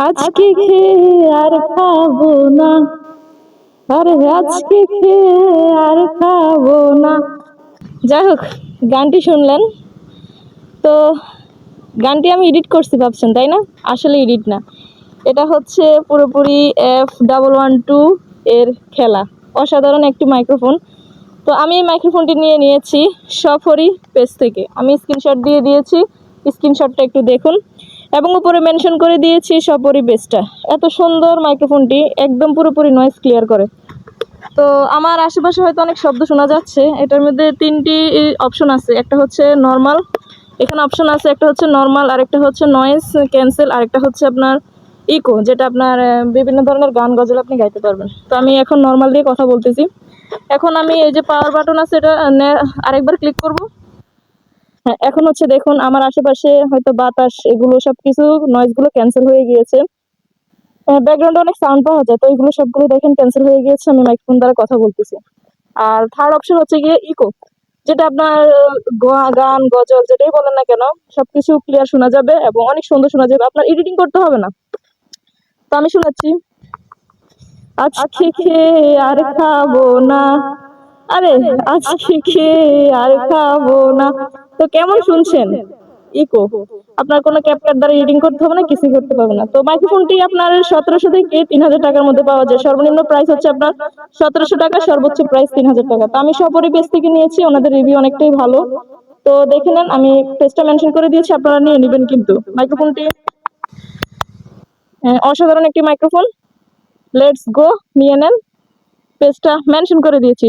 আজকে খেয়ে আর খাবো না, আরে আজকে খেয়ে আর খাবো না। যাই হোক, গানটি শুনলেন তো। গানটি আমি এডিট করছি ভাবছেন, তাই না? আসলে এডিট না, এটা হচ্ছে পুরোপুরি F112 এর খেলা। অসাধারণ একটি মাইক্রোফোন। তো আমি এই মাইক্রোফোনটি নিয়েছি সফরি পেজ থেকে। আমি স্ক্রিনশট দিয়ে দিয়েছি, স্ক্রিনশটটা একটু দেখুন, এবং উপরে মেনশন করে দিয়েছি সফরি পেজটা। এত সুন্দর মাইক্রোফোনটি, একদম পুরোপুরি নয়েজ ক্লিয়ার করে। তো আমার আশেপাশে হয়তো অনেক শব্দ শোনা যাচ্ছে। এটার মধ্যে তিনটি অপশন আছে, একটা হচ্ছে নর্মাল, এখানে অপশন আছে একটা হচ্ছে নর্মাল, আরেকটা হচ্ছে নয়েজ ক্যান্সেল, আরেকটা হচ্ছে আপনার ইকো, যেটা আপনার বিভিন্ন ধরনের গান গজল আপনি গাইতে পারবেন। তো আমি এখন নর্মাল দিয়ে কথা বলতেছি। এখন আমি এই যে পাওয়ার বাটন আছে, এটা আরেকবার ক্লিক করব। হ্যাঁ, এখন হচ্ছে দেখুন আমার আশেপাশে হয়তো বাতাস, এগুলো সবকিছু নয়েজগুলো ক্যান্সেল হয়ে গিয়েছে। ব্যাকগ্রাউন্ডে অনেক সাউন্ড পাওয়া যায়, তো এগুলো সবগুলো দেখেন ক্যান্সেল হয়ে গিয়েছে। আমি মাইক্রোফোন দ্বারা কথা বলতেছি। আর থার্ড অপশন হচ্ছে গিয়ে ইকো, যেটা আপনার গান গজল যেটাই বলেন না কেন সবকিছু ক্লিয়ার শোনা যাবে এবং অনেক সুন্দর শোনা যাবে, আপনার এডিটিং করতে হবে না। তো আমি শোনাচ্ছি। আজকে খেয়ে আর খাবো না, আরে আজকে খেয়ে আর খাবো না। তো কেমন শুনছেন? ইকো। আপনার কোনো ক্যাপকাট দ্বারা এডিটিং করতে হবে না, কিছু করতে হবে না। তো মাইক্রোফোনটি আপনার 1700 থেকে 3000 টাকার মধ্যে পাওয়া যায়। সর্বনিম্ন প্রাইস হচ্ছে আপনার 1700 টাকা, সর্বোচ্চ প্রাইস 3000 টাকা। তো আমি সপরি পেজ থেকে নিয়েছি, ওনাদের রিভিউ অনেকটাই ভালো। তো দেখে নেন, আমি পেজটা মেনশন করে দিয়েছি, আপনারা নিয়ে নেবেন। কিন্তু মাইক্রোফোনটি অসাধারণ একটি মাইক্রোফোন। লেটস গো, নিয়ে নেন। পেজটা মেনশন করে দিয়েছি।